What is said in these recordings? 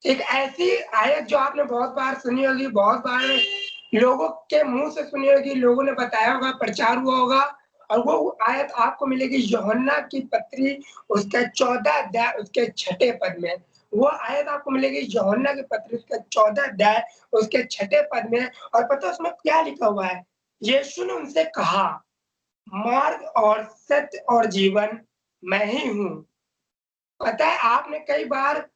एक ऐसी आयत जो आपने बहुत बार सुनी होगी, बहुत बार लोगों के मुँह से सुनी होगी, लोगों ने बताया होगा, प्रचार हुआ होगा और वो आयत आपको मिलेगी यूहन्ना की पत्री उसके 14 अध्याय उसके 6 पद में। वो आयत आपको मिलेगी यूहन्ना की पत्री उसके 14 अध्याय उसके 6 पद में और पता है उसमें क्या लिखा हुआ है? यीशु ने उनसे कहा, मार्ग और सत्य और जीवन मैं ही हूँ। पता है आपने कई बार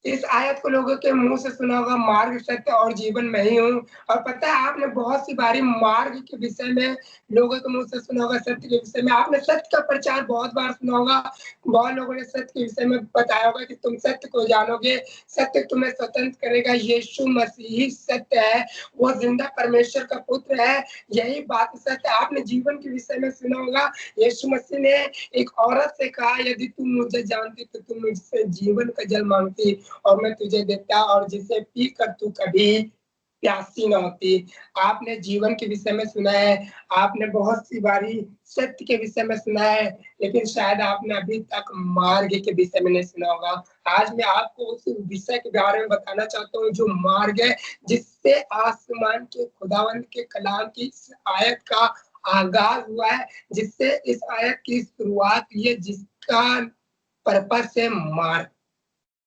इस आयत को लोगों के मुँह से सुना होगा, मार्ग, सत्य और जीवन मैं ही हूँ। और पता है आपने बहुत सी बारी मार्ग के विषय में लोगों के मुँह से सुना होगा, सत्य के विषय में आपने सत्य का प्रचार बहुत बार सुना होगा। बहुत लोगों ने सत्य के विषय में बताया होगा कि तुम सत्य को जानोगे, सत्य तुम्हें स्वतंत्र करेगा। यीशु मसीह ही सत्य है, वो ज़िंदा परमेश्वर का पुत्र है, यही बात सत्य है। आपने जीवन के विषय में सुना होगा, यीशु मसीह ने एक औरत से कहा, यदि तुम मुझे जानती तो तुम मुझसे जीवन का जल माँगती और मैं तुझे देता और जिसे पी कर तू कभी प्यासी न होती। आपने जीवन के विषय में सुना है, आपने बहुत सी बारी सत्य के विषय में सुना है, लेकिन शायद आपने अभी तक मार्ग के विषय में नहीं सुना होगा। आज मैं आपको उस विषय के बारे में बताना चाहता हूँ जो मार्ग है, जिससे आसमान के खुदावंद के कलाम की इस आयत का आगाज़ हुआ है, जिससे इस आयत की शुरुआत हुई है, जिसका पर्पस है मार्ग।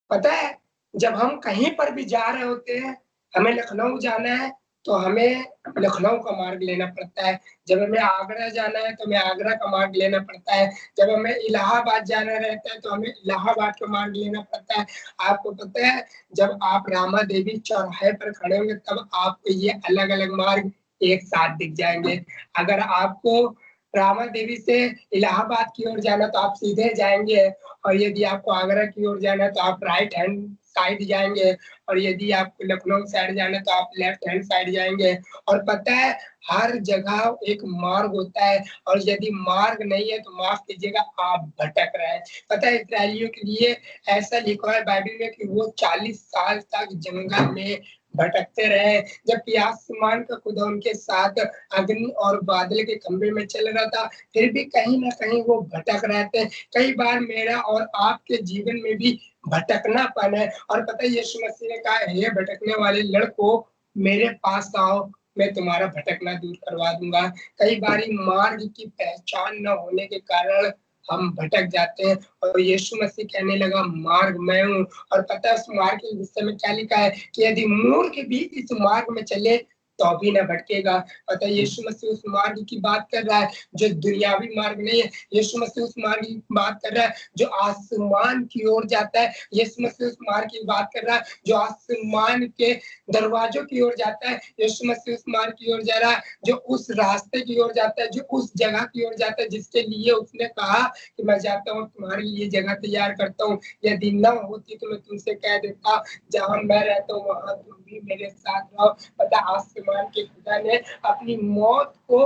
पता है, जब हम कहीं पर भी जा रहे होते हैं, हमें लखनऊ जाना है, तो हमें लखनऊ का मार्ग लेना पड़ता है। जब हमें आगरा जाना है, तो हमें आगरा का मार्ग लेना पड़ता है। जब हमें इलाहाबाद जाना रहता है, तो हमें इलाहाबाद का मार्ग लेना पड़ता है। आपको पता है, जब आप रामा देवी चौराहे पर खड़े होंगे, तब आपको ये अलग-अलग मार्ग एक साथ दिख जाएँगे। अगर आपको रामा देवी से इलाहाबाद की ओर जाना, तो आप सीधे जाएँगे और यदि आपको आगरा की ओर जाना है तो आप राइट हैंड साइड जाएँगे और यदि आपको लखनऊ साइड जाना है तो आप लेफ्ट हैंड साइड जाएँगे। और पता है हर जगह एक मार्ग होता है और यदि मार्ग नहीं है तो माफ़ कीजिएगा आप भटक रहे हैं। पता है इस्राएलियों के लिए ऐसा लिखा है बाइबल में कि वो 40 साल तक जंगल में भटकते रहे, जबकि आसमान का खुदा उनके साथ अग्नि और बादल के खंभे में चल रहा था, फिर भी कहीं न कहीं वो भटक रहे थे। कई बार मेरा और आपके जीवन में भी भटकनापन है और पता है यीशु मसीह ने कहा, हे भटकने वाले लड़कों, मेरे पास आओ, मैं तुम्हारा भटकना दूर करवा दूँगा। कई बारी मार्ग की पहचान न होने के कारण हम भटक जाते हैं और यीशु मसीह कहने लगा, मार्ग मैं हूँ। और पता है उस मार्ग के विषय में क्या लिखा है कि यदि मूर्ख भी इस मार्ग में चले, तो भी ना भटकेगा। पता है यीशु मसीह उस मार्ग की बात कर रहा है, जो दुनियावी मार्ग नहीं है। यीशु मसीह उस मार्ग की बात कर रहा है, जो आसमान की ओर जाता है। यीशु मसीह उस मार्ग की बात कर रहा है, जो आसमान के दरवाज़ों की ओर जाता है। यीशु मसीह उस मार्ग की ओर जा रहा है, जो उस रास्ते की ओर जाता है, जो उस जगह की ओर जाता है, जिसके लिए उसने कहा कि मैं जाता हूँ, तुम्हारे लिए जगह तैयार करता हूँ। यदि न होती तो मैं तुमसे कह देता, जहाँ मैं रहता हूँ, वहाँ तुम भी मेरे साथ रहो। पता आसमान के खुदा ने अपनी मौत को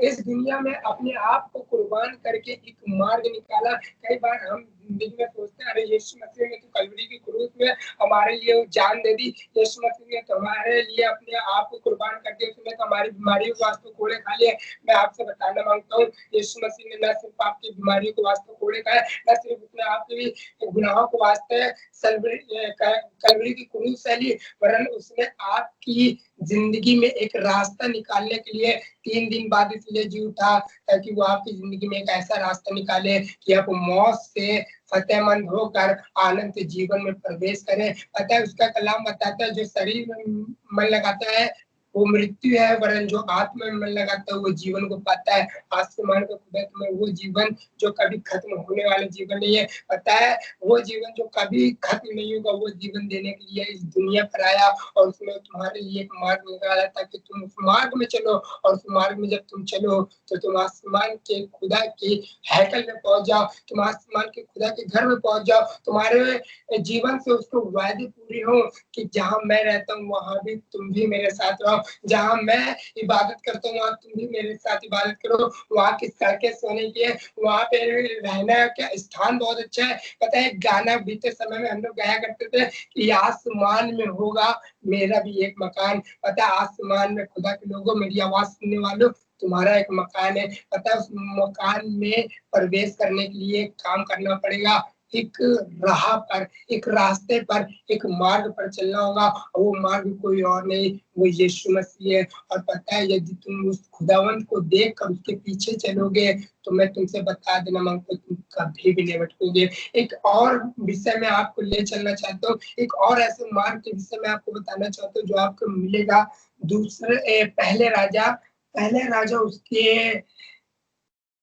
इस दुनिया में अपने आप को कुर्बान करके एक मार्ग निकाला। कई बार हम ज़िंदगी में सोचते हैं, अरे यीशु मसीह ने तो कलवरी की क्रूस में हमारे लिए जान दे दी। यीशु मसीह ने तो हमारे लिए अपने आप को कुर्बान कर दिया, उसने तो हमारी बीमारियों के वास्ते कोड़े खा लिए। मैं आपसे बताना माँगता हूँ, यीशु मसीह ने न सिर्फ़ आपकी बीमारियों के वास्ते कोड़े खाए, न सिर्फ़ उसने आपके गुनाहों के वास्ते कलवरी की क्रूस सह ली, वरन उसने आपकी ज़िंदगी में एक रास्ता निकालने के लिए 3 दिन बाद इसलिए जी उठा, ताकि वो आपकी ज़िंदगी में एक ऐसा रास्ता निकाले कि आप मौत से फ़तेहमंद होकर आनंद जीवन में प्रवेश करें। पता है उसका कलाम बताता है, जो शरीर में मन लगाता है, वो मृत्यु है, वरन जो आत्मा में मन लगाता है, वो जीवन को पाता है। आसमान का खुदा तुम्हें वो जीवन जो कभी खत्म होने वाला जीवन नहीं है, पता है वो जीवन जो कभी खत्म नहीं होगा, वो जीवन देने के लिए इस दुनिया पर आया और उसने तुम्हारे लिए एक मार्ग निकाला ताकि तुम उस मार्ग में चलो और उस मार्ग में जब तुम चलो तो तुम आसमान के खुदा की हैकल में पहुंच जाओ, तुम आसमान के खुदा के घर में पहुंच जाओ। तुम्हारे जीवन से उसको वायदे पूरी हो कि जहाँ मैं रहता हूँ वहाँ भी तुम भी मेरे साथ रहो, जहाँ मैं इबादत करता हूँ वहाँ तुम भी मेरे साथ इबादत करो। वहाँ की सड़कें सोने की है, वहाँ पे रहना का स्थान बहुत अच्छा है। पता है गाना बीते समय में हम लोग गाया करते थे कि आसमान में होगा मेरा भी एक मकान। पता है आसमान में खुदा के लोगों, मेरी आवाज़ सुनने वालों, तुम्हारा एक मकान है। पता है उस मकान में प्रवेश करने के लिए काम करना पड़ेगा। एक राह पर, एक रास्ते पर, एक मार्ग पर चलना होगा और वो मार्ग कोई और नहीं, वो यीशु मसीह है। और पता है यदि तुम उस खुदावंत को देखकर उसके पीछे चलोगे तो मैं तुमसे बता देना मांगता हूँ, तुम कभी भी नहीं भटकोगे। एक और विषय में आपको ले चलना चाहता हूँ, एक और ऐसे मार्ग के विषय में आपको बताना चाहता हूँ जो आपको मिलेगा पहले राजा उसके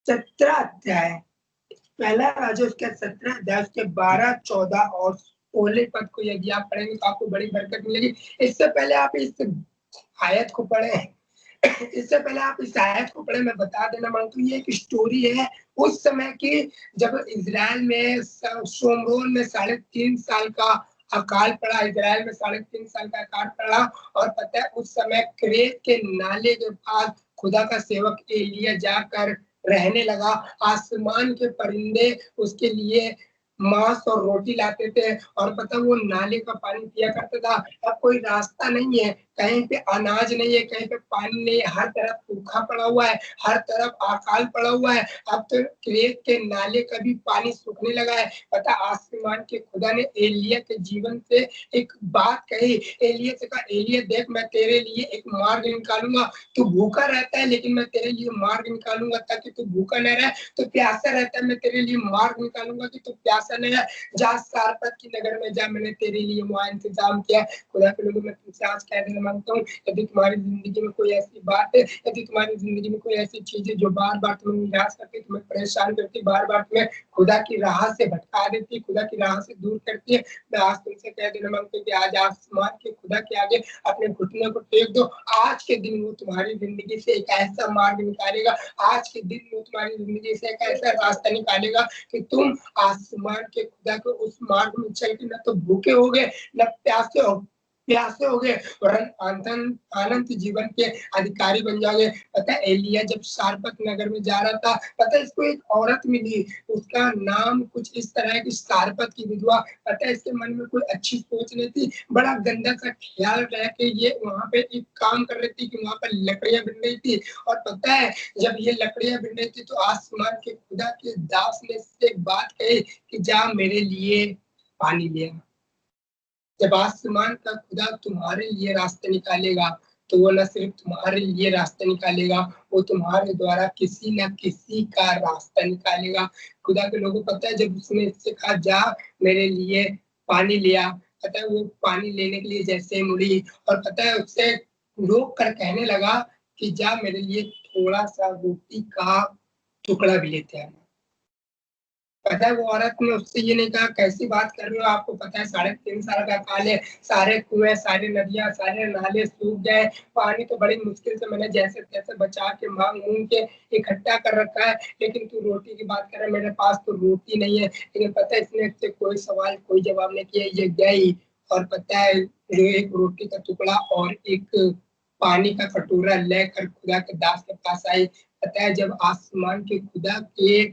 17 अध्याय, पहला राजा उसके 17 अध्याय उसके 12, 14 और 16 पद को यदि आप पढ़ेंगे तो आपको बड़ी बरकत मिलेगी। इससे पहले आप इस आयत को पढ़े इससे पहले आप इस आयत को पढ़े, मैं बता देना मांगता हूँ, ये एक स्टोरी है उस समय की जब इजराइल में शोमरोन में 3.5 साल का अकाल पड़ा। इजराइल में 3.5 साल का अकाल पड़ा और पता है उस समय क्रेत के नाले के पास खुदा का सेवक एलिया जाकर रहने लगा। आसमान के परिंदे उसके लिए मांस और रोटी लाते थे और पता वो नाले का पानी पिया करता था। अब कोई रास्ता नहीं है, कहीं पे अनाज नहीं है, कहीं पे पानी नहीं है, हर तरफ सूखा पड़ा हुआ है, हर तरफ अकाल पड़ा हुआ है। अब तो क्रेत के नाले का भी पानी सूखने लगा है। पता आसमान के खुदा ने एलिया के जीवन से एक बात कही। एलिया से कहा, एलिया देख मैं तेरे लिए एक मार्ग निकालूंगा, तू भूखा रहता है लेकिन मैं तेरे लिए मार्ग निकालूंगा ताकि तू भूखा न रहे, तो प्यासा रहता है मैं तेरे लिए मार्ग निकालूंगा कि तू प्यासा न रहे। जा सारपत की नगर में जा, मैंने तेरे लिए वहां इंतजाम किया। खुदा के लोगों में तुमसे आज कह देना मांगता हूँ, यदि तुम्हारी जिंदगी में कोई ऐसी बात है, यदि तुम्हारी जिंदगी में कोई ऐसी चीज है जो बार बार तुम्हें निराश करती, तुम्हें परेशान करती, बार बार तुम्हें खुदा की राह से भटका देती, खुदा की राह से दूर करती है, मैं आज तुमसे कह देना मांगता हूँ कि आज आसमान के खुदा के आगे अपने घुटने को टेक दो। आज के दिन वो तुम्हारी जिंदगी से एक ऐसा मार्ग निकालेगा, आज के दिन वो तुम्हारी जिंदगी से एक ऐसा रास्ता निकालेगा कि तुम आसमान के खुदा के उस मार्ग में चल के न तो भूखे होगे न प्यासे हो गए और अनंत जीवन के अधिकारी बन जाओगे। पता है एलिया जब सारपत नगर में जा रहा था, पता है इसको एक औरत मिली, उसका नाम कुछ इस तरह है कि सारपत की विधवा। पता है इसके मन में कोई अच्छी सोच नहीं थी, बड़ा गंदा सा ख्याल रह के ये वहां पे एक काम कर रही थी कि वहां पर लकड़ियां बिन रही थी। और पता है जब ये लकड़ियां बिन रही थी तो आसमान के खुदा के दास ने से बात कही कि जा मेरे लिए पानी ले आ। जब आसमान का खुदा तुम्हारे लिए रास्ते निकालेगा तो वो न सिर्फ तुम्हारे लिए रास्ते निकालेगा, वो तुम्हारे द्वारा किसी न किसी का रास्ता निकालेगा। खुदा के लोगों पता है जब उसने इससे कहा जा मेरे लिए पानी लिया, पता है वो पानी लेने के लिए जैसे मुड़ी और पता है उससे रोक कर कहने लगा कि जा मेरे लिए थोड़ा सा रोटी का टुकड़ा भी लेते आना। पता है वो औरत ने उससे ये नहीं कहा कैसी बात कर रहे हो, आपको पता है 3.5 साल का काल है, सारे कुएं, सारी नदियां, सारे नाले सूख गए, पानी तो बड़ी मुश्किल से मैंने जैसे तैसे बचा के मांग मूंग के इकट्ठा कर रखा है, लेकिन तू रोटी की बात कर रहा है, मेरे पास तो रोटी नहीं है। लेकिन पता है इसने इससे कोई सवाल कोई जवाब नहीं किया, ये गई और पता है जो एक रोटी का टुकड़ा और एक पानी का कटोरा लेकर खुदा के दास के पास आई। पता है जब आसमान के खुदा के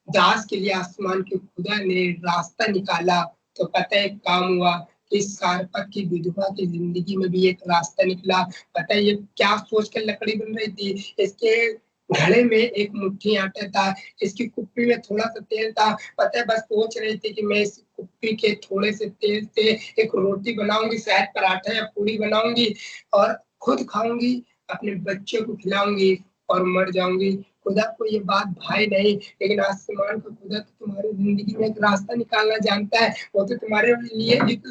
दास के लिए आसमान के खुदा ने रास्ता निकाला तो पता है एक काम हुआ कि सारपत की विधवा की जिंदगी में भी एक रास्ता निकला। पता है ये क्या सोच कर लकड़ी बन रही थी, इसके घड़े में एक मुट्ठी आटा था, इसकी कुप्पी में थोड़ा सा तेल था। पता है बस सोच रही थी कि मैं इस कुप्पी के थोड़े से तेल से एक रोटी बनाऊंगी, शायद पराठा या पूरी बनाऊंगी और खुद खाऊंगी, अपने बच्चे को खिलाऊंगी और मर जाऊंगी। खुदा को ये बात भाई नहीं, लेकिन आसमान का खुदा तो तुम्हारी जिंदगी में एक रास्ता निकालना जानता है। वो तो तुम्हारे लिए एक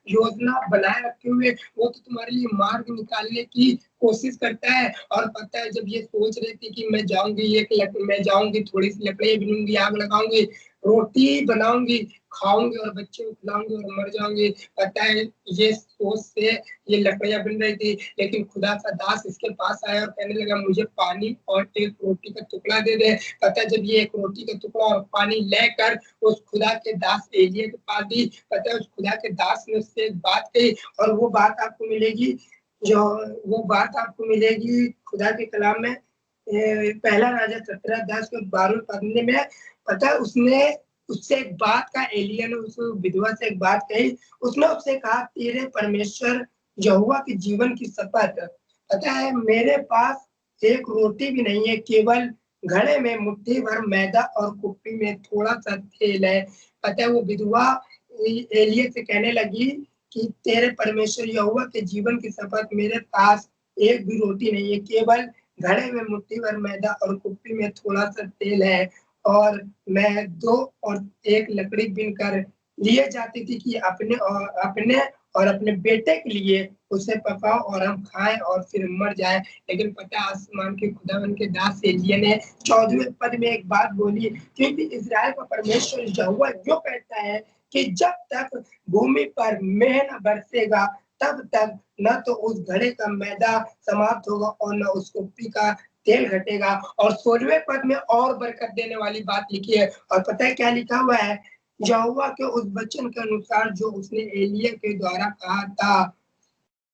योजना बनाए रखे हुए, वो तो तुम्हारे लिए मार्ग निकालने की कोशिश करता है। और पता है जब ये सोच रही थी कि मैं जाऊंगी थोड़ी सी लकड़ियां बिनूंगी, आग लगाऊंगी, रोटी बनाऊंगी, खाऊंगी और बच्चे को खिलाऊंगी और मर जाऊंगी। पता है ये सोच से ये लकड़ियां बिन रही थी, लेकिन खुदा का दास इसके पास आया और कहने लगा मुझे पानी और एक रोटी का टुकड़ा दे दे। पता है जब ये एक रोटी का टुकड़ा और पानी लेकर उस खुदा के दास एलिया के पास दी, पता है उस खुदा के दास ने उससे एक बात कही और जो वो बात आपको मिलेगी खुदा के कलाम में पहला राजा 17 के 12 पढ़ने में। पता है उसने उससे एक बात का एलिया ने उस विधवा से एक बात कही, उसने उससे कहा तेरे परमेश्वर यहोवा के जीवन की शपथ, पता है मेरे पास एक रोटी भी नहीं है, केवल घड़े में मुट्ठी भर मैदा और कुप्पी में थोड़ा सा तेल है। पता है वो विधवा एलिय्याह से कहने लगी कि तेरे परमेश्वर यहोवा के जीवन की शपथ, मेरे पास एक भी रोटी नहीं है, केवल घड़े में मुट्ठी भर मैदा और कुप्पी में थोड़ा-सा तेल है, और मैं 2 और 1 लकड़ी बीनकर लिए जाती थी कि अपने और अपने बेटे के लिए उसे पकाओ और हम खाएँ और फिर मर जाएँ। लेकिन पता है आसमान के खुदावन के दास एलिय्याह ने 14वें पद में एक बात बोली, क्योंकि इस्राएल का परमेश्वर यहोवा जो कहता है कि जब तक भूमि पर मेंह न बरसेगा, तब तक न तो उस घड़े का मैदा समाप्त होगा और न उस कुप्पी का तेल घटेगा। और 16वें पद में और बरकत देने वाली बात लिखी है, और पता है क्या लिखा हुआ है? यहोवा के उस वचन के अनुसार जो उसने एलिय्याह के द्वारा कहा था,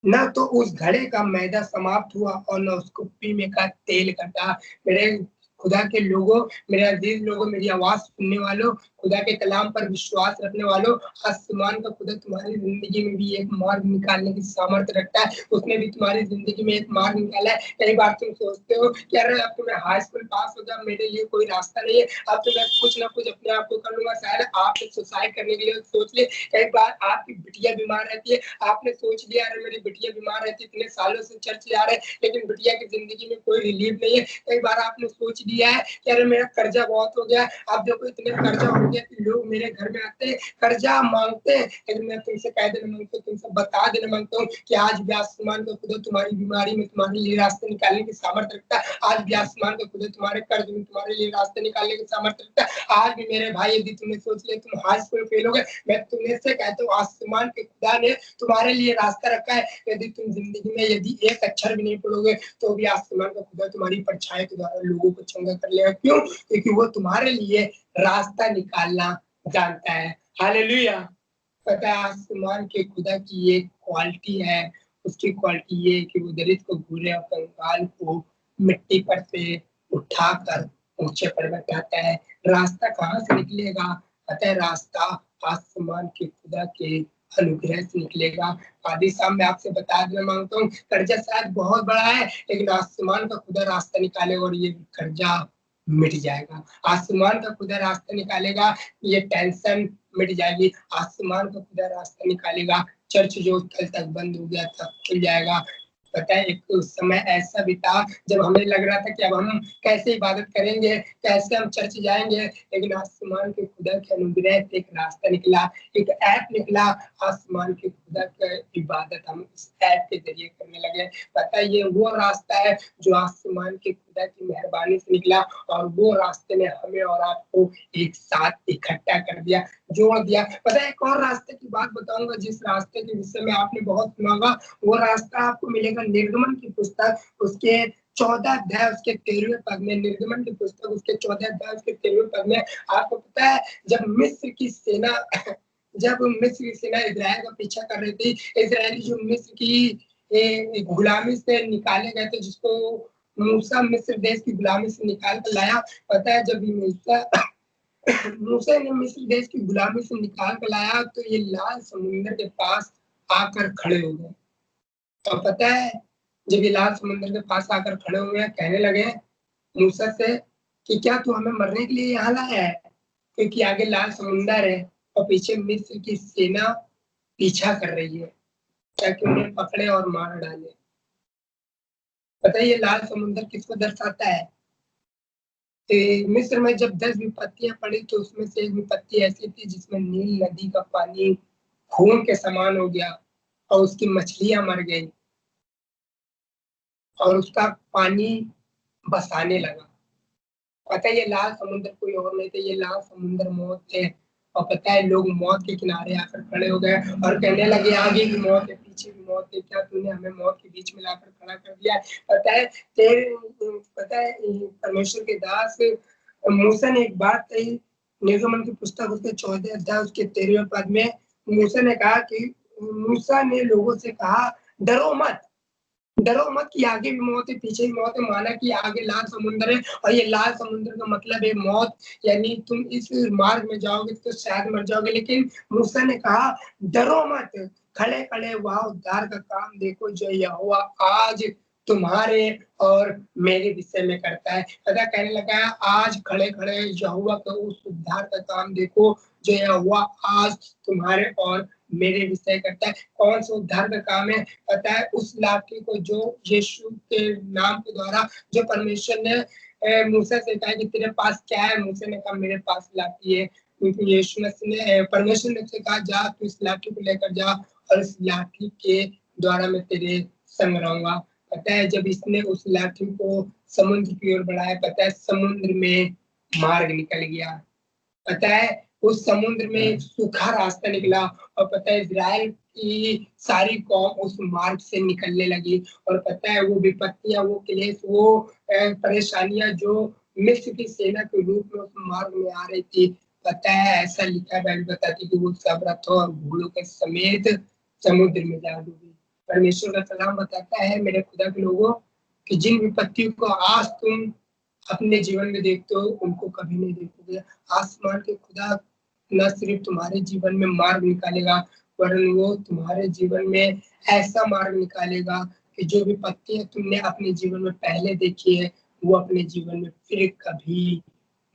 न तो उस घड़े का मैदा समाप्त हुआ और न उस कुप्पी में का तेल घटा। मेरे खुदा के लोगों, मेरे अजीज लोगों, मेरी आवाज़ सुनने वालों, खुदा के कलाम पर विश्वास रखने वालों, आसमान का खुदा तुम्हारी ज़िंदगी में भी एक मार्ग निकालने की सामर्थ्य रखता है। उसने भी तुम्हारी ज़िंदगी में एक मार्ग निकाला है। कई बार तुम सोचते हो कि अरे अब तो मैं हाई स्कूल पास हो गया, मेरे लिए कोई रास्ता नहीं है, अब तो मैं कुछ ना कुछ अपने आप को कर लूँगा। शायद आपने सुसाइड करने के लिए सोच लिए। कई बार आपकी बिटिया बीमार रहती है, आपने सोच लिया अरे मेरी बिटिया बीमार रहती है, इतने सालों से चर्च जा रहे हैं, लेकिन बिटिया की ज़िंदगी में कोई रिलीफ नहीं है। कई बार आपने सोच लिया है कि अरे मेरा कर्जा बहुत हो गया है, अब देखो इतने कर्जा हो गया कि लोग मेरे घर में आते हैं, कर्जा माँगते हैं, लेकिन मैं तुमसे कह देना माँगता हूँ, तुमसे बता देना माँगता हूँ कि आज भी आसमान का खुदा तुम्हारी बीमारी में तुम्हारे लिए रास्ते निकालने की सामर्थ्य रखता है। आज भी आसमान का खुदा तुम्हारे कर्ज में तुम्हारे लिए रास्ते निकालने की सामर्थ्य रखता है। आज भी मेरे भाई, यदि तुमने सोच लिया तुम हाई स्कूल फेल हो गए, मैं तुम्हें से कहता हूँ आसमान के खुदा ने तुम्हारे लिए रास्ता रखा है। यदि तुम जिंदगी में यदि एक अक्षर भी नहीं पढ़ोगे, तो भी आसमान का खुदा तुम्हारी परछाई के द्वारा लोगों को चंगा कर लेगा। क्यों? क्योंकि वो तुम्हारे लिए रास्ता निकालना जानता है। हालेलुया। पता है आसमान के खुदा की एक क्वालिटी है, उसकी क्वालिटी ये है कि वो दलित को, भूले और कंगाल को मिट्टी पर से उठाकर ऊंचे पर बैठाता है। रास्ता कहाँ से निकलेगा? पता है रास्ता आसमान के खुदा के अनुग्रह से निकलेगा। आदि शाम मैं आपसे बता देना मांगता हूँ, कर्जा शायद बहुत बड़ा है, लेकिन आसमान का खुदा रास्ता निकालेगा और ये कर्जा मिट जाएगा। आसमान का खुदा रास्ता निकालेगा, ये टेंशन मिट जाएगी। आसमान का खुदा रास्ता निकालेगा, चर्च जो कल तक बंद हो गया था खुल जाएगा। पता है एक समय ऐसा भी था जब हमें लग रहा था कि अब हम कैसे इबादत करेंगे, कैसे हम चर्च जाएंगे, लेकिन आसमान के खुदा के अनुग्रह से एक रास्ता निकला, एक ऐप निकला। आसमान के खुदा का इबादत हम इस ऐप के जरिए करने लगे। पता है ये वो रास्ता है जो आसमान के खुदा की मेहरबानी से निकला, और वो रास्ते ने हमें और आपको एक साथ इकट्ठा कर दिया, जोड़ दिया। पता है एक और रास्ते की बात बताऊंगा, जिस रास्ते के विषय में आपने बहुत सुना होगा। वो रास्ता आपको मिलेगा निर्गमन की पुस्तक, उसके 14 अध्याय उसके 13वें पद में। निर्गमन की पुस्तक उसके 14 अध्याय उसके 13वें पद में आपको पता है जब मिस्र की सेना इजराइल का पीछा कर रही थी, इजरायली जो मिस्र की गुलामी से निकाले गए थे, जिसको मूसा मिस्र देश की गुलामी से निकाल कर लाया। पता है जब मूसा ने मिस्र देश की गुलामी से निकाल कर लाया, तो ये लाल समुद्र के पास आकर खड़े हो गए। तो पता है जब ये लाल समुद्र के पास आकर खड़े हुए हैं, कहने लगे मूसा से कि क्या तू हमें मरने के लिए यहाँ लाया है? क्योंकि आगे लाल समुद्र है और पीछे मिस्र की सेना पीछा कर रही है, ताकि उन्हें पकड़े और मार डाले। पता है ये लाल समुद्र किसको दर्शाता है? मिस्र में जब 10 विपत्तियां पड़ी, तो उसमें से एक विपत्ति ऐसी थी जिसमें नील नदी का पानी खून के समान हो गया और उसकी मछलियां मर गई और उसका पानी बसाने लगा। पता है ये लाल समुद्र कोई और नहीं थे, ये लाल समुद्र मौत थे। और पता है लोग मौत के किनारे आकर खड़े हो गए और कहने लगे आगे भी मौत है, पीछे भी मौत है, क्या तूने हमें मौत के बीच में लाकर खड़ा कर दिया है? पता है परमेश्वर के दास मूसा ने एक बात कही, निर्गमन की पुस्तक उसके 14 अध्याय उसके 13वें पद में। मूसा ने कहा कि मूसा ने लोगों से कहा डरो मत, डरो मत कि आगे भी मौत है, पीछे भी मौत है। माना कि आगे लाल समुद्र है और ये लाल समुद्र का मतलब है मौत, यानी तुम इस मार्ग में जाओगे तो शायद मर जाओगे। लेकिन मूसा ने कहा डरो मत, खड़े खड़े वहां उद्धार का काम देखो जो यहोवा आज तुम्हारे और मेरे विषय में करता है। पता कहने लगा आज खड़े खड़े यहोवा का उस उद्धार का काम देखो जो यहोवा आज तुम्हारे और मेरे विषय करता है। कौन सा उद्धार का काम है? पता है, उस लाठी को जो यीशु के नाम के द्वारा जो परमेश्वर ने मूसा से कहा कि तेरे पास क्या है? मूसा ने कहा मेरे पास लाठी है। क्योंकि यीशु मसीह ने परमेश्वर ने उससे कहा जा तू इस लाठी को लेकर जा और इस लाठी के द्वारा मैं तेरे संग रहूंगा। पता है, जब इसने उस लाठी को समुद्र की ओर बढ़ाया, पता है समुद्र में मार्ग निकल गया। पता है, उस समुद्र में एक सूखा रास्ता निकला और पता है इज़राइल की सारी कौम उस मार्ग से निकलने लगी। और पता है वो विपत्तियां, वो क्लेश, वो परेशानियां जो मिस्र की सेना के रूप में उस मार्ग में आ रही थी, पता है ऐसा लिखा है, बाइबल बताती कि वो सब रथों और घोड़ों के समेत समुद्र में जा डूबी। परमेश्वर का कलाम बताता है मेरे खुदा के लोगों कि जिन विपत्तियों को आज तुम अपने जीवन में देखते हो उनको कभी नहीं देखोगे। आसमान के खुदा न सिर्फ तुम्हारे जीवन में मार्ग निकालेगा, वरन वो तुम्हारे जीवन में ऐसा मार्ग निकालेगा कि जो विपत्तियां तुमने अपने जीवन में पहले देखी है वो अपने जीवन में फिर कभी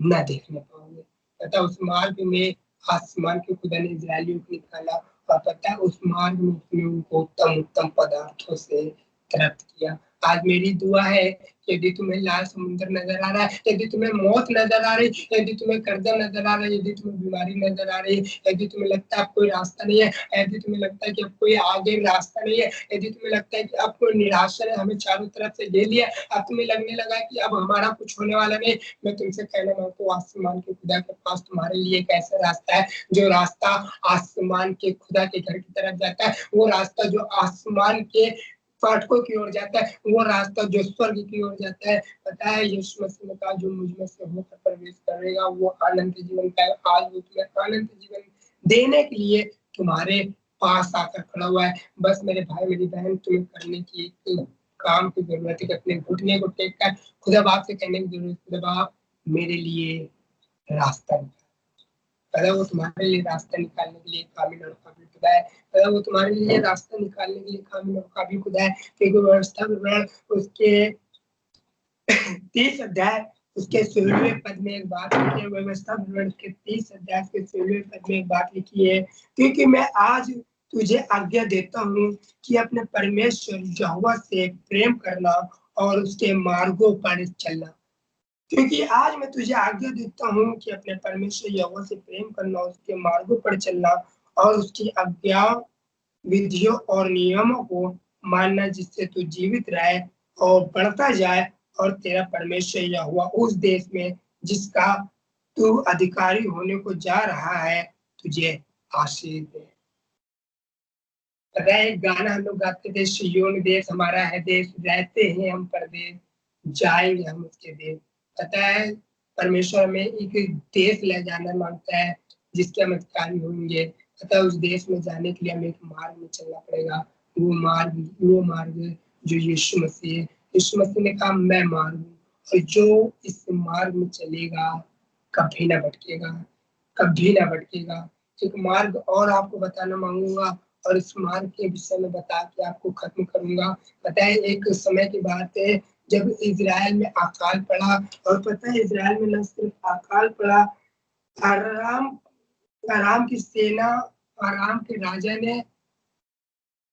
न देखने पाओगे। पता उस मार्ग में आसमान के खुदा ने इजरायलियों को निकाला और पता है उस मार्ग में उसने उनको उत्तम उत्तम पदार्थों से तृप्त किया। आज मेरी दुआ है यदि तुम्हें लाल समुद्र नजर आ रहा है, यदि तुम्हें मौत नजर आ रही, यदि तुम्हें कर्जा नजर आ रहा है, यदि तुम्हें बीमारी नजर आ रही है, यदि तुम्हें लगता है अब कोई रास्ता नहीं है, यदि तुम्हें लगता है कि अब कोई आगे रास्ता नहीं है, यदि तुम्हें लगता है कि अब कोई निराशा ने हमें चारों तरफ से ले लिया, अब तुम्हें लगने लगा कि अब हमारा कुछ होने वाला नहीं, मैं तुमसे कहना मांगता हूँ आसमान के खुदा के पास तुम्हारे लिए एक ऐसा रास्ता है जो रास्ता आसमान के खुदा के घर की तरफ जाता है, वो रास्ता जो आसमान के फाटकों की ओर जाता है, वो रास्ता जो स्वर्ग की ओर जाता है। पता है यीशु मसीह ने कहा जो मुझ में से होकर प्रवेश करेगा वो अनंत जीवन पाएगा। आज वो तुम्हें अनंत जीवन देने के लिए तुम्हारे पास आकर खड़ा हुआ है। बस मेरे भाई मेरी बहन तुम्हें करने की एक काम की जरूरत है कि अपने घुटने को टेक कर खुदा बाप से कहने की जरूरत है, खुदा बाप मेरे लिए रास्ता निकाल। पहले वो तुम्हारे लिए रास्ता निकालने के लिए कामिल और काबिल खुदा है। पहले वो तुम्हारे लिए रास्ता निकालने के लिए कामिल और काबिल खुदा है। क्योंकि व्यवस्था विवरण उसके 30 अध्याय उसके 16वें पद में एक बात लिखी है। व्यवस्था विवरण के 30 अध्याय के 16वें पद में एक बात लिखी है, क्योंकि मैं आज तुझे आज्ञा देता हूँ कि अपने परमेश्वर यहोवा से प्रेम करना और उसके मार्गों पर चलना। क्योंकि आज मैं तुझे आज्ञा देता हूँ कि अपने परमेश्वर यहोवा से प्रेम करना, उसके मार्गों पर चलना और उसकी आज्ञा विधियों और नियमों को मानना, जिससे तू जीवित रहे और बढ़ता जाए और तेरा परमेश्वर यहोवा उस देश में जिसका तू अधिकारी होने को जा रहा है तुझे आशीष दे। पता है एक गाना हम लोग गाते थे, सिय्योन देश हमारा है देश, रहते हैं हम परदेश, जाएंगे हम उसके देश। पता है परमेश्वर में एक देश ले जाना मांगता है जिसके हम अधिकारी होंगे। पता है उस देश में जाने के लिए हमें एक मार्ग में चलना पड़ेगा। वो मार्ग जो यीशु मसीह है। यीशु मसीह ने कहा मैं मार्ग हूँ और जो इस मार्ग में चलेगा कभी ना भटकेगा, कभी ना भटकेगा। एक मार्ग और आपको बताना मांगूंगा और इस मार्ग के विषय में बता के आपको खत्म करूंगा। पता है एक समय की बात है जब इजराइल में अकाल पड़ा और पता है इजराइल में न सिर्फ अकाल पड़ा, आराम आराम की सेना, आराम के राजा ने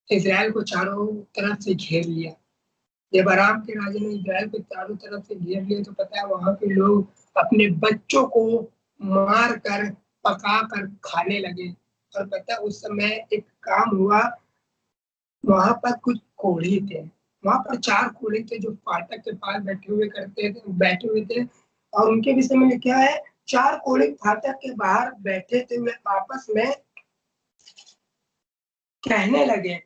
इजराइल को चारों तरफ से घेर लिया। जब आराम के राजा ने इजराइल को चारों तरफ से घेर लिया तो पता है वहां के लोग अपने बच्चों को मार कर पका कर खाने लगे। और पता है उस समय एक काम हुआ, वहां पर कुछ कोढ़ी थे, वहां पर 4 कोढ़ी थे जो फाटक के पास बैठे हुए थे और उनके विषय में क्या है, 4 कोढ़ी फाटक के बाहर बैठे थे, वे आपस में कहने लगे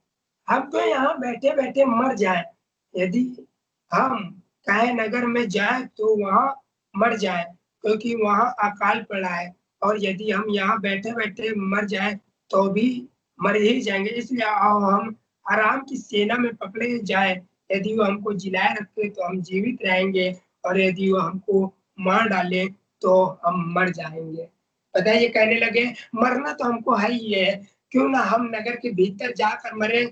हम तो यहाँ बैठे बैठे मर जाए, यदि हम काहे नगर में जाए तो वहां मर जाए क्योंकि वहां अकाल पड़ा है, और यदि हम यहाँ बैठे बैठे मर जाए तो भी मर ही जाएंगे। इसलिए आओ हम आराम की सेना में पकड़े जाए, यदि वो हमको जिलाए रखे तो हम जीवित रहेंगे और यदि वो हमको मार डाले तो हम मर जाएंगे। पता है ये कहने लगे मरना तो हमको है ही है, क्यों ना हम नगर के भीतर जाकर मरे।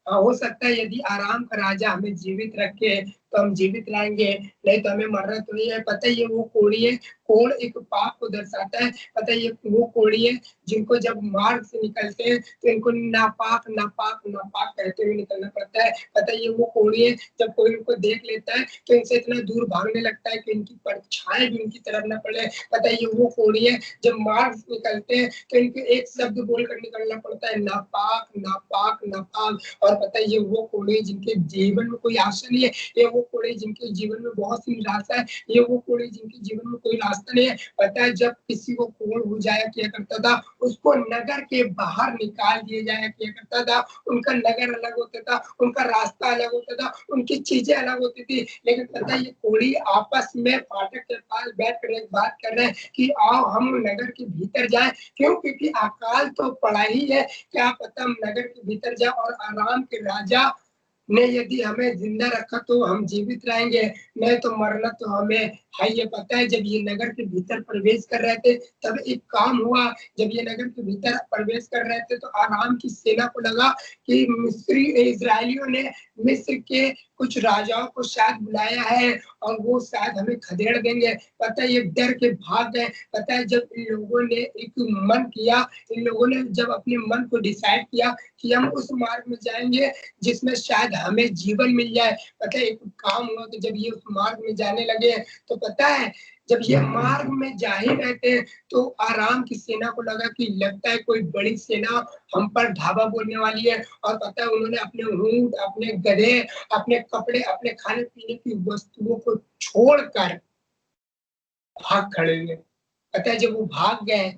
हो सकता है यदि आराम का राजा हमें जीवित रखे तो हम जीवित रहेंगे, नहीं तो हमें मरना तो ही है। पता है ये वो कोढ़ी है, कोढ़ एक पाप को दर्शाता है। पता है ये वो कोढ़ी है जिनको जब मार्ग से निकलते हैं तो इनको नापाक नापाक नापाक कहते हुए निकलना पड़ता है। पता है ये वो कोढ़ी है, जब कोई उनको देख लेता है तो इनसे इतना दूर भागने लगता है कि इनकी परछाई भी उनकी तरफ न पड़े। पता है ये वो कोढ़ी है, जब मार्ग से निकलते हैं तो इनको एक शब्द बोलकर निकलना पड़ता है, नापाक नापाक नापाक। और पता है ये वो कोढ़ी जिनके जीवन में कोई आशा नहीं है, ये वो कोढ़ी जिनके जीवन में बहुत सी निराशा है, ये वो कोढ़ी जिनके जीवन में कोई रास्ता नहीं है। पता है जब किसी को कोढ़ हो जाया किया करता था, उसको नगर के बाहर निकाल दिया जाया किया करता था। उनका नगर अलग होता था, उनका रास्ता अलग होता था, उनकी चीजें अलग होती थी। लेकिन पता है ये कोढ़ी आपस में फाटक के पास बैठ कर एक बात कर रहे हैं कि आओ हम नगर के भीतर जाएं। क्यों? क्योंकि अकाल तो पड़ा ही है, क्या पता हम नगर के भीतर जाए और आराम के राजा ने यदि हमें जिंदा रखा तो हम जीवित रहेंगे, नहीं तो मरना तो हमें है। ये पता है जब ये नगर के भीतर प्रवेश कर रहे थे तब एक काम हुआ। जब ये नगर के भीतर प्रवेश कर रहे थे तो आराम की सेना को लगा कि मिस्री इजरायलियों ने मिस्र के कुछ राजाओं को शायद बुलाया है और वो शायद हमें खदेड़ देंगे। पता है ये डर के भाग गए। पता है जब इन लोगों ने एक मन किया, इन लोगों ने जब अपने मन को डिसाइड किया कि हम उस मार्ग में जाएंगे जिसमें शायद हमें जीवन मिल जाए। पता है एक काम हुआ कि जब ये उस मार्ग में जाने लगे तो पता है जब ये मार्ग में जा ही रहे थे तो आराम की सेना को लगा कि लगता है कोई बड़ी सेना हम पर धावा बोलने वाली है। और पता है उन्होंने अपने ऊंट, अपने गधे, अपने कपड़े, अपने खाने पीने की वस्तुओं को छोड़कर भाग खड़े हुए। पता है जब वो भाग गए,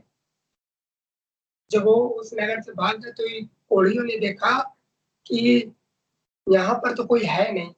जब वो उस नगर से भाग गए तो कोढ़ियों ने देखा कि यहाँ पर तो कोई है नहीं।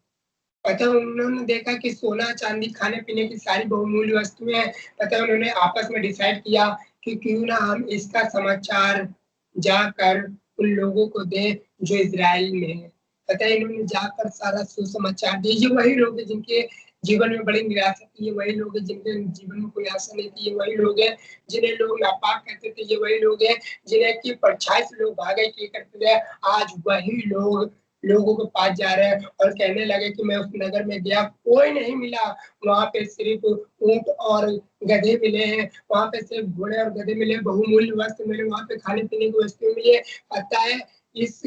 पता है उन्होंने देखा कि सोना, चांदी, खाने-पीने की सारी बहुमूल्य वस्तुएँ हैं। पता है उन्होंने आपस में डिसाइड किया कि क्यों ना हम इसका समाचार जाकर उन लोगों को दें जो इज़राइल में हैं। पता है इन्होंने जाकर सारा सुसमाचार दिया। ये वही लोग हैं जिनके जीवन में बड़ी निराशा थी, ये वही लोग हैं जिनके जीवन में कोई आशा नहीं थी, ये वही लोग हैं जिन्हें लोग नापाक कहते थे, ये वही लोग हैं जिन्हें की परछाई से लोग भागा किया करते थे। आज वही लोग लोगों के पास जा रहे हैं और कहने लगे कि मैं उस नगर में गया, कोई नहीं मिला। वहाँ पे सिर्फ ऊँट और गधे मिले हैं, वहाँ पे सिर्फ घोड़े और गधे मिले, बहुमूल्य वस्त्र मिले, वहाँ पे खाने-पीने की वस्तुएँ मिली है। पता है इस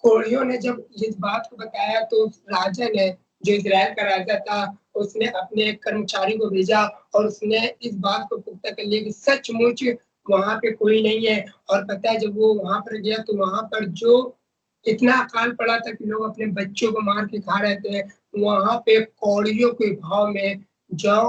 कोढ़ियों ने जब इस बात को बताया तो उस राजा ने, जो इज़राइल का राजा था, उसने अपने एक कर्मचारी को भेजा और उसने इस बात को पुख्ता कर लिया कि सचमुच वहाँ पे कोई नहीं है। और पता है जब वो वहाँ पर गया तो वहाँ पर जो इतना अकाल पड़ा था कि लोग अपने बच्चों को मार के खा रहे थे, वहाँ पे कौड़ियों के भाव में जौ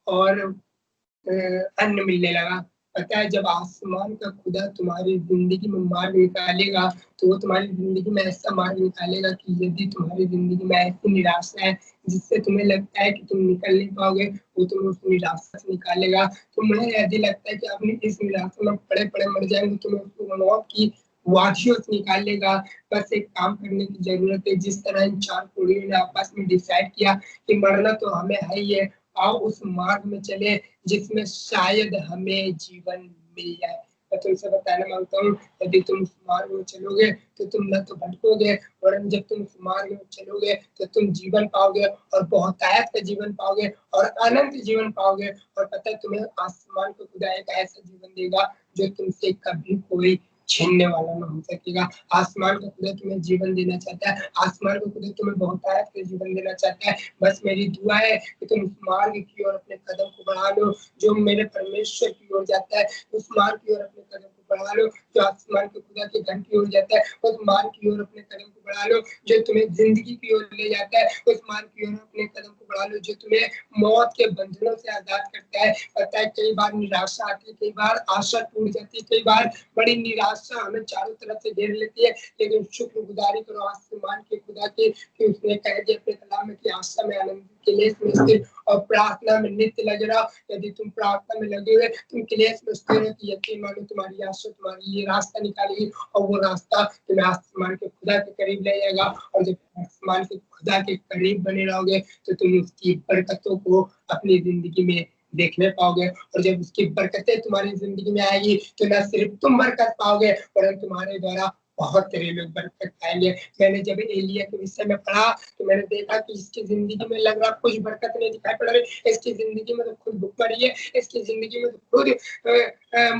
और अन्न मिलने लगा। पता है जब आसमान का खुदा तुम्हारी ज़िंदगी में मार्ग निकालेगा, तो वो तुम्हारी ज़िंदगी में ऐसा मार्ग निकालेगा कि यदि तुम्हारी ज़िंदगी में ऐसी निराशा है, जिससे तुम्हें लगता है कि तुम निकल नहीं पाओगे, वो तुम्हें उस निराशा से निकालेगा। तुम्हें यदि लगता है कि अपनी इस निराशा में पड़े-पड़े मर जाएँगे, तुम्हें उसको मौत की वादियों से निकाल लेगा। बस एक काम करने की ज़रूरत है, जिस तरह इन 4 कोढ़ियों ने आपस में डिसाइड किया कि मरना तो हमें है ही है, आओ उस मार्ग में चलें जिसमें शायद हमें जीवन मिल जाए। मैं तुमसे बताना माँगता हूँ, यदि तुम उस मार्ग में चलोगे, तो तुम ना तो भटकोगे, वरन जब तुम उस मार्ग में चलोगे, तो तुम जीवन पाओगे और बहुतायत का जीवन पाओगे और अनंत जीवन पाओगे। और पता है तुम्हें आसमान का खुदा एक ऐसा जीवन देगा, जो तुमसे कभी कोई छीनने वाला ना हो सकेगा। आसमान का खुदा तुम्हें जीवन देना चाहता है, आसमान का खुदा तुम्हें बहुतायत का जीवन देना चाहता है। बस मेरी दुआ है कि तुम उस मार्ग की ओर अपने कदम को बढ़ा लो, जो मेरे परमेश्वर की ओर जाता है। उस मार्ग की ओर अपने कदम को बढ़ा लो, जो आसमान के खुदा के घर की ओर जाता है। उस मार्ग की ओर अपने कदम को बढ़ा लो, जो तुम्हें ज़िंदगी की ओर ले जाता है। उस मार्ग की ओर अपने कदम को बढ़ा लो, जो तुम्हें मौत के बंधनों से आज़ाद करता है। पता है कई बार निराशा आती है, कई बार आशा टूट जाती है, कई बार बड़ी निराशा हमें चारों तरफ से घेर लेती है, लेकिन शुक्रगुज़ारी करो आसमान के खुदा की कि उसने कह दिया अपने कलाम में कि आशा में आनंद, क्लेश में स्थिर और प्रार्थना में नित्य लगे रहो। यदि तुम प्रार्थना में लगे हुए, तुम क्लेश में स्थिर हो, तो यकीन मानो तुम्हारी आशा तुम्हारी ये रास्ता निकालेगी और वो रास्ता तुम्हें आसमान के खुदा के करीब ले जाएगा। और जब आसमान के खुदा के करीब बने रहोगे, तो तुम उसकी बरकतों को अपनी ज़िंदगी में देखने पाओगे। और जब उसकी बरकतें तुम्हारी ज़िंदगी में आएगी, तो ना सिर्फ तुम बरकत पाओगे, वरन तुम्हारे द्वारा बहुत तेरे लोग बरकत पाएंगे। मैंने जब एलिया के विषय में पढ़ा तो मैंने देखा कि इसकी जिंदगी में लग रहा कुछ बरकत नहीं दिखाई पड़ रही, इसकी जिंदगी में तो खुद भूख पड़ी है, इसकी जिंदगी में तो खुद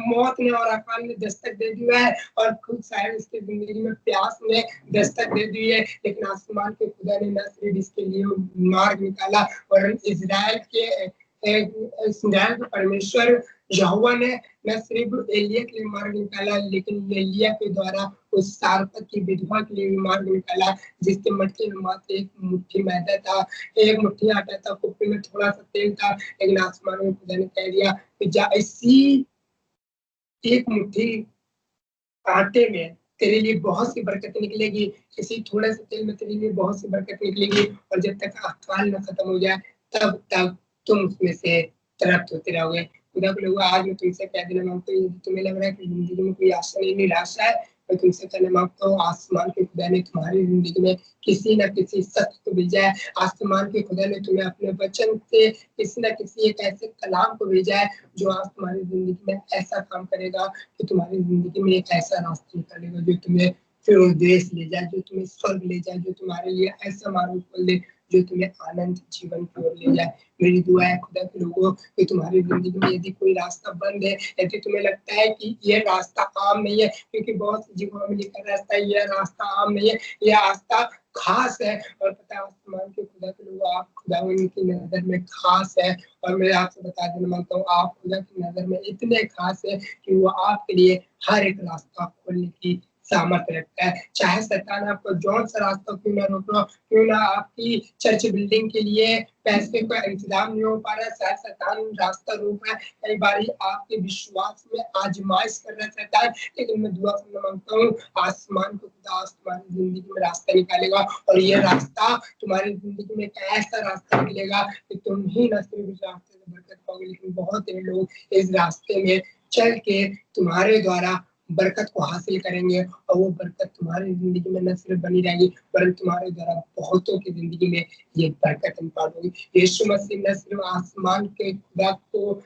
मौत ने और अकाल ने दस्तक दे दिया है, और खुद शायद इसकी जिंदगी में प्यास ने दस्तक दे दी है। लेकिन आसमान के खुदा ने न सिर्फ इसके लिए मार्ग निकाला, और इजराइल के परमेश्वर यहोवा ने न सिर्फ एलिया के लिए मार्ग निकाला, लेकिन एलिया के द्वारा उस सारपत की विधवा के लिए भी मार्ग निकाला, जिसके मटके में मात्र एक मुट्ठी मैदा था, एक मुट्ठी आटा था, कुप्पी में थोड़ा सा तेल था। लेकिन आसमान में खुदा ने कह दिया कि जा इसी एक मुट्ठी आटे में तेरे लिए बहुत सी बरकत निकलेगी, इसी थोड़े से तेल में तेरे लिए बहुत सी बरकत निकलेगी, और जब तक अकाल न खत्म हो जाए तब तक तुम उसमें से तृप्त होते रहोगे। खुदा के लोगों, आज मैं तुमसे कह देना मांगता हूँ, यदि तुम्हें लग रहा है कि जिंदगी में कोई आशा नहीं, निराशा है, मैं तुमसे कहना मांगता हूँ आसमान के खुदा ने तुम्हारी जिंदगी में किसी न किसी सत्य को भेजा है। आसमान के खुदा ने तुम्हें अपने वचन से किसी न किसी एक ऐसे कलाम को भेजा है जो आज तुम्हारी जिंदगी में ऐसा काम करेगा कि तुम्हारी जिंदगी में एक ऐसा रास्ता निकालेगा जो तुम्हें फिर देश ले जाए, जो तुम्हें स्वर्ग ले जाए, जो तुम्हारे लिए ऐसा मार्ग खोल दे जो तुम्हें आनंद जीवन की ओर ले जाए। मेरी दुआ है खुदा के लोगों कि तुम्हारी जिंदगी में यदि कोई रास्ता बंद है, यदि तुम्हें लगता है कि यह रास्ता आम नहीं है, क्योंकि बहुत सी जगहों में लिखा रहता है यह रास्ता आम नहीं है, यह रास्ता खास है, और पता है आसमान के खुदा के लोग आप खुदा उनकी नजर में खास है। और मैं आपसे बता देना मांगता हूँ आप खुदा की नजर में इतने खास है कि वो आपके लिए हर एक रास्ता खोलने की सामर्थ्य रखता है। चाहे शैतान आपको जौन सा रास्ता क्यों ना रोक लो, क्यों ना आपकी चर्च बिल्डिंग के लिए पैसे का इंतजाम नहीं हो पा रहा है, शायद शैतान रास्ता रोक रहा है, कई बार आपके विश्वास में आजमाइश कर रहा है शैतान, लेकिन मैं दुआ करना मांगता हूँ आसमान को खुदा तुम्हारी जिंदगी में रास्ता निकालेगा, और ये रास्ता तुम्हारी जिंदगी में एक ऐसा रास्ता निकलेगा कि तुम ही न सिर्फ इस रास्ते से बरकत पाओगे, लेकिन बहुत से लोग इस रास्ते में चल के तुम्हारे द्वारा बरकत को हासिल करेंगे, और वो बरकत तुम्हारी जिंदगी में न सिर्फ बनी रहेगी परंतु तुम्हारे द्वारा बहुतों की जिंदगी में ये बरकत इम्पार्ट होगी। यीशु मसीह न सिर्फ आसमान के खुदा को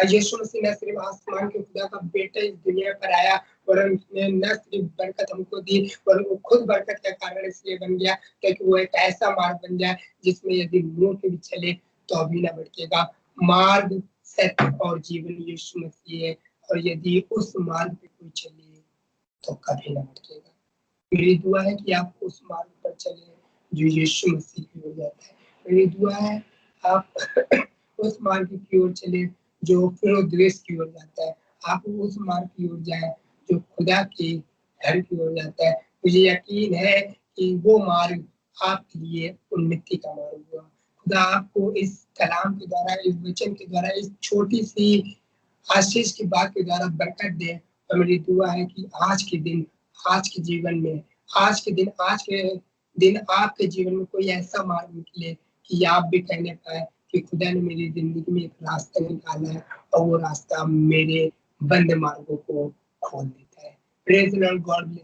यीशु मसीह न सिर्फ आसमान के खुदा का बेटा इस दुनिया पर आया, वरन उसने न सिर्फ बरकत हमको दी, वरन वो खुद बरकत का कारण इसलिए बन गया ताकि वो एक ऐसा मार्ग बन जाए जिसमें यदि मुंह के भी चले तो अभी ना भटकेगा। मार्ग, सत्य और जीवन यीशु मसीह है, और यदि उस मार्ग पे कोई चले तो कभी ना भटकेगा। मेरी दुआ है कि आप उस मार्ग पर चले जो यीशु मसीह की ओर जाता है। मेरी दुआ है आप उस मार्ग की ओर चले जो फिरौदेश की ओर जाता है। आप उस मार्ग की ओर जाए जो खुदा के घर की ओर जाता है। मुझे यकीन है कि वो मार्ग आपके लिए उन्नति का मार्ग होगा। खुदा आपको इस कलाम के द्वारा, इस वचन के द्वारा, इस छोटी सी आशीष की बात के द्वारा बरकत दे। और मेरी दुआ है कि आज के दिन, आज के जीवन में, आज के दिन आपके जीवन में कोई ऐसा मार्ग निकले कि आप भी कहने पाए कि खुदा ने मेरी जिंदगी में एक रास्ता निकाला है, और वो रास्ता मेरे बंद मार्गों को खोल देता है। Praise the Lord, God bless.